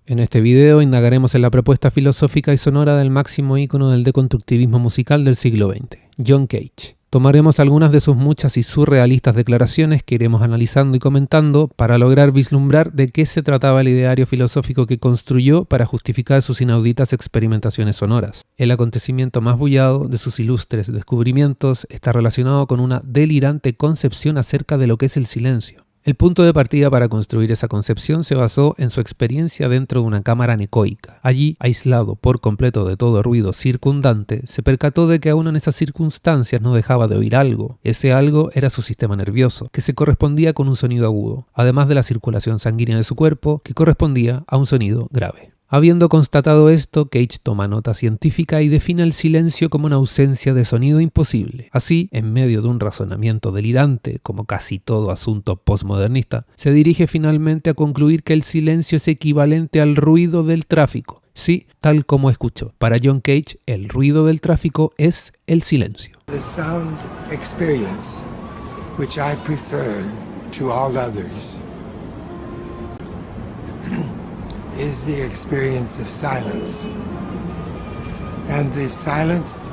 En este video indagaremos en la propuesta filosófica y sonora del máximo ícono del deconstructivismo musical del siglo XX, John Cage. Tomaremos algunas de sus muchas y surrealistas declaraciones que iremos analizando y comentando para lograr vislumbrar de qué se trataba el ideario filosófico que construyó para justificar sus inauditas experimentaciones sonoras. El acontecimiento más bullado de sus ilustres descubrimientos está relacionado con una delirante concepción acerca de lo que es el silencio. El punto de partida para construir esa concepción se basó en su experiencia dentro de una cámara anecoica. Allí, aislado por completo de todo ruido circundante, se percató de que aún en esas circunstancias no dejaba de oír algo. Ese algo era su sistema nervioso, que se correspondía con un sonido agudo, además de la circulación sanguínea de su cuerpo, que correspondía a un sonido grave. Habiendo constatado esto, Cage toma nota científica y define el silencio como una ausencia de sonido imposible. Así, en medio de un razonamiento delirante, como casi todo asunto postmodernista, se dirige finalmente a concluir que el silencio es equivalente al ruido del tráfico. Sí, tal como escuchó. Para John Cage, el ruido del tráfico es el silencio. The sound experience, which I prefer to all others, is the experience of silence. And the silence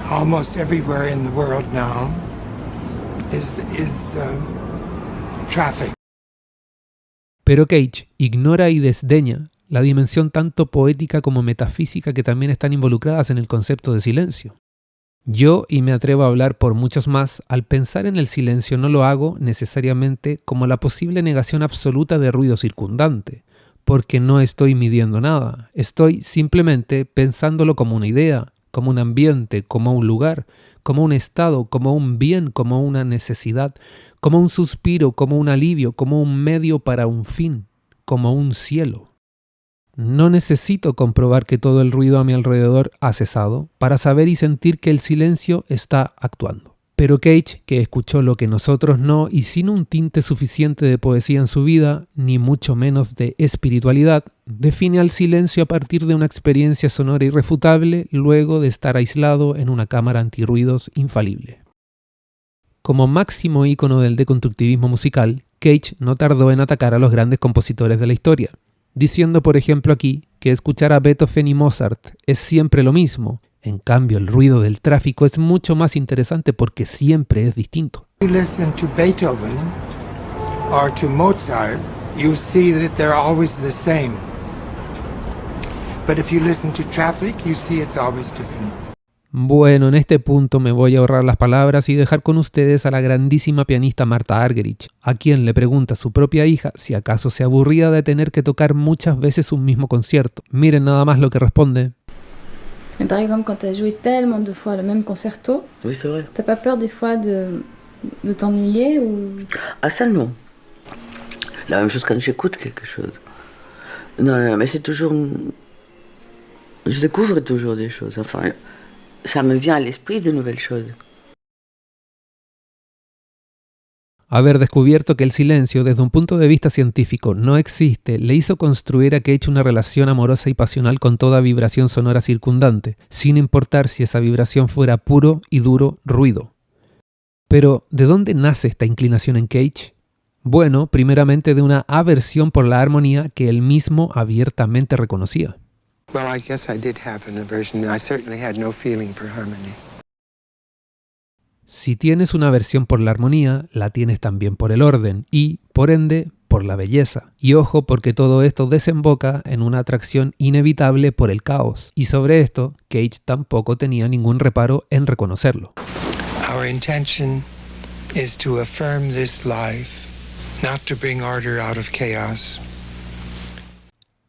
almost everywhere in the world now is traffic. Pero Cage ignora y desdeña la dimensión tanto poética como metafísica que también están involucradas en el concepto de silencio. Yo, y me atrevo a hablar por muchos más, al pensar en el silencio no lo hago necesariamente como la posible negación absoluta de ruido circundante, porque no estoy midiendo nada, estoy simplemente pensándolo como una idea, como un ambiente, como un lugar, como un estado, como un bien, como una necesidad, como un suspiro, como un alivio, como un medio para un fin, como un cielo. No necesito comprobar que todo el ruido a mi alrededor ha cesado para saber y sentir que el silencio está actuando. Pero Cage, que escuchó lo que nosotros no y sin un tinte suficiente de poesía en su vida, ni mucho menos de espiritualidad, define al silencio a partir de una experiencia sonora irrefutable luego de estar aislado en una cámara antirruidos infalible. Como máximo ícono del deconstructivismo musical, Cage no tardó en atacar a los grandes compositores de la historia, diciendo por ejemplo aquí que escuchar a Beethoven y Mozart es siempre lo mismo. En cambio, el ruido del tráfico es mucho más interesante porque siempre es distinto. You listen to Beethoven or to Mozart, you see that they're always the same. But if you listen to traffic, you see it's always different. Bueno, en este punto me voy a ahorrar las palabras y dejar con ustedes a la grandísima pianista Martha Argerich, a quien le pregunta a su propia hija si acaso se aburría de tener que tocar muchas veces un mismo concierto. Miren nada más lo que responde. Mais par exemple, quand tu as joué tellement de fois le même concerto, Oui, c'est vrai. t'as pas peur des fois de t'ennuyer ou... Ah, ça, non. La même chose quand j'écoute quelque chose. Non, mais c'est toujours... Je découvre toujours des choses. Enfin, ça me vient à l'esprit de nouvelles choses. Haber descubierto que el silencio, desde un punto de vista científico, no existe, le hizo construir a Cage una relación amorosa y pasional con toda vibración sonora circundante, sin importar si esa vibración fuera puro y duro ruido. Pero, ¿de dónde nace esta inclinación en Cage? Bueno, primeramente de una aversión por la armonía que él mismo abiertamente reconocía. Well, I guess I did have an aversion. I certainly had no feeling for harmony. Si tienes una aversión por la armonía, la tienes también por el orden y, por ende, por la belleza. Y ojo, porque todo esto desemboca en una atracción inevitable por el caos. Y sobre esto, Cage tampoco tenía ningún reparo en reconocerlo. Our intention is to affirm this life, not to bring order out of chaos.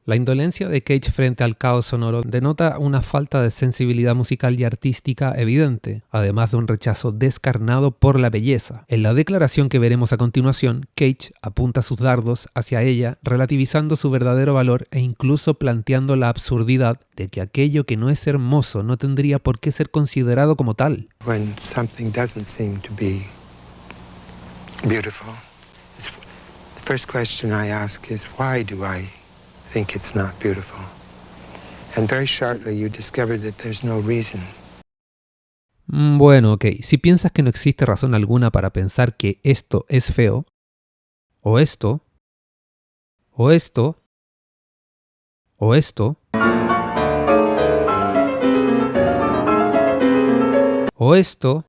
La indolencia de Cage frente al caos sonoro denota una falta de sensibilidad musical y artística evidente, además de un rechazo descarnado por la belleza. En la declaración que veremos a continuación, Cage apunta sus dardos hacia ella, relativizando su verdadero valor e incluso planteando la absurdidad de que aquello que no es hermoso no tendría por qué ser considerado como tal. When something doesn't seem to be beautiful, the first question I ask is, why do I think it's not beautiful? And very shortly you discover that there's no reason. Bueno, ok. Si piensas que no existe razón alguna para pensar que esto es feo, o esto, O esto. O esto.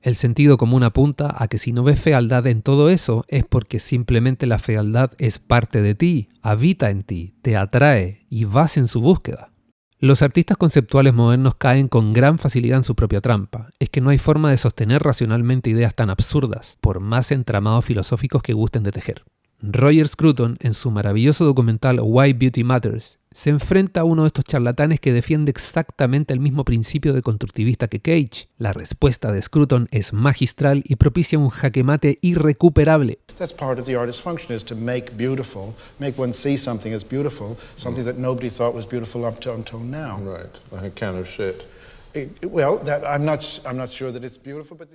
El sentido común apunta a que si no ves fealdad en todo eso es porque simplemente la fealdad es parte de ti, habita en ti, te atrae y vas en su búsqueda. Los artistas conceptuales modernos caen con gran facilidad en su propia trampa. Es que no hay forma de sostener racionalmente ideas tan absurdas, por más entramados filosóficos que gusten de tejer. Roger Scruton, en su maravilloso documental Why Beauty Matters, se enfrenta a uno de estos charlatanes que defiende exactamente el mismo principio de constructivista que Cage. La respuesta de Scruton es magistral y propicia un jaquemate irrecuperable. That's part of the artist's function, is to make beautiful, make one see something as beautiful, something that nobody thought was beautiful until now. Right, like a can of shit. I'm not sure that it's beautiful, but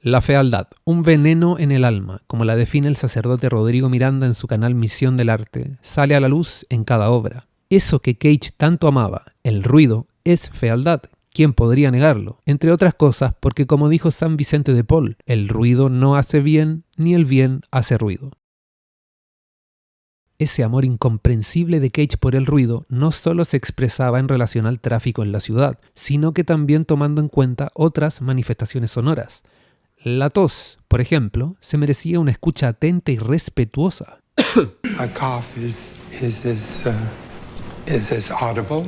La fealdad, un veneno en el alma, como la define el sacerdote Rodrigo Miranda en su canal Misión del Arte, sale a la luz en cada obra. Eso que Cage tanto amaba, el ruido, es fealdad. ¿Quién podría negarlo? Entre otras cosas, porque como dijo San Vicente de Paul, el ruido no hace bien, ni el bien hace ruido. Ese amor incomprensible de Cage por el ruido no solo se expresaba en relación al tráfico en la ciudad, sino que también tomando en cuenta otras manifestaciones sonoras. La tos, por ejemplo, se merecía una escucha atenta y respetuosa. A cough is as audible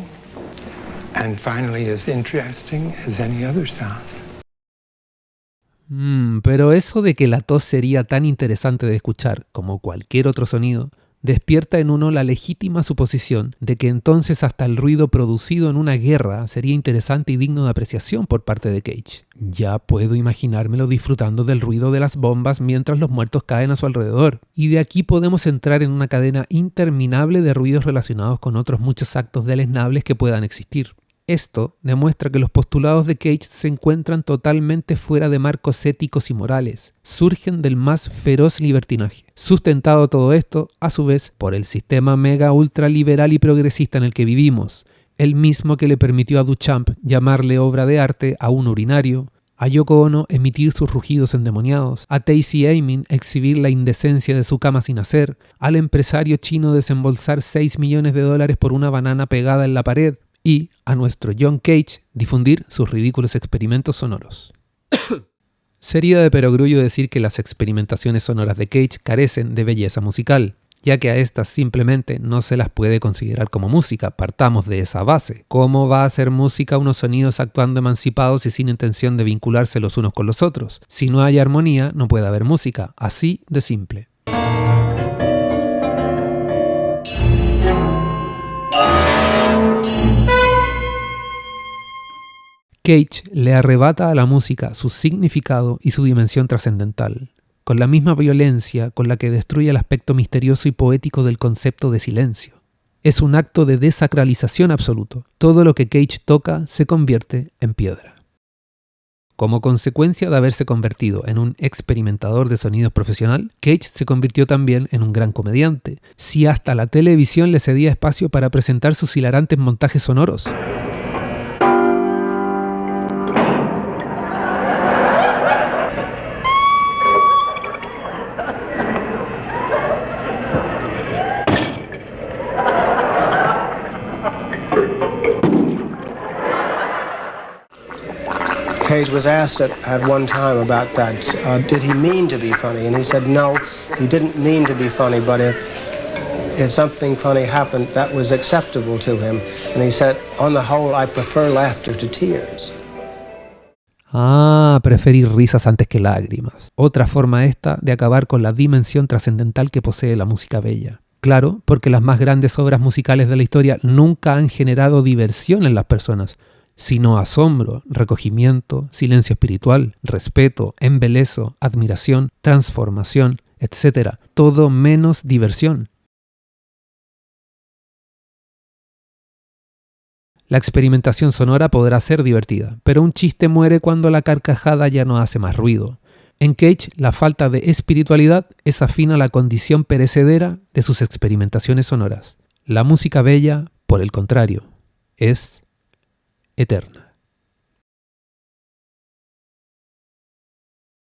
and finally as interesting as any other sound. Pero eso de que la tos sería tan interesante de escuchar como cualquier otro sonido, despierta en uno la legítima suposición de que entonces hasta el ruido producido en una guerra sería interesante y digno de apreciación por parte de Cage. Ya puedo imaginármelo disfrutando del ruido de las bombas mientras los muertos caen a su alrededor. Y de aquí podemos entrar en una cadena interminable de ruidos relacionados con otros muchos actos deleznables que puedan existir. Esto demuestra que los postulados de Cage se encuentran totalmente fuera de marcos éticos y morales, surgen del más feroz libertinaje, sustentado todo esto, a su vez, por el sistema mega ultra liberal y progresista en el que vivimos, el mismo que le permitió a Duchamp llamarle obra de arte a un urinario, a Yoko Ono emitir sus rugidos endemoniados, a Tacy Amin exhibir la indecencia de su cama sin hacer, al empresario chino desembolsar $6 millones por una banana pegada en la pared, y a nuestro John Cage difundir sus ridículos experimentos sonoros. Sería de perogrullo decir que las experimentaciones sonoras de Cage carecen de belleza musical, ya que a estas simplemente no se las puede considerar como música, partamos de esa base. ¿Cómo va a ser música unos sonidos actuando emancipados y sin intención de vincularse los unos con los otros? Si no hay armonía, no puede haber música, así de simple. Cage le arrebata a la música su significado y su dimensión trascendental, con la misma violencia con la que destruye el aspecto misterioso y poético del concepto de silencio. Es un acto de desacralización absoluto. Todo lo que Cage toca se convierte en piedra. Como consecuencia de haberse convertido en un experimentador de sonidos profesional, Cage se convirtió también en un gran comediante, si hasta la televisión le cedía espacio para presentar sus hilarantes montajes sonoros. Cage was asked at one time about that. Did he mean to be funny? And he said, no, he didn't mean to be funny, but if something funny happened, that was acceptable to him. And he said, on the whole, I prefer laughter to tears. Preferir risas antes que lágrimas. Otra forma esta de acabar con la dimensión trascendental que posee la música bella. Claro, porque las más grandes obras musicales de la historia nunca han generado diversión en las personas, sino asombro, recogimiento, silencio espiritual, respeto, embelezo, admiración, transformación, etc. Todo menos diversión. La experimentación sonora podrá ser divertida, pero un chiste muere cuando la carcajada ya no hace más ruido. En Cage, la falta de espiritualidad es afín a la condición perecedera de sus experimentaciones sonoras. La música bella, por el contrario, es eterna.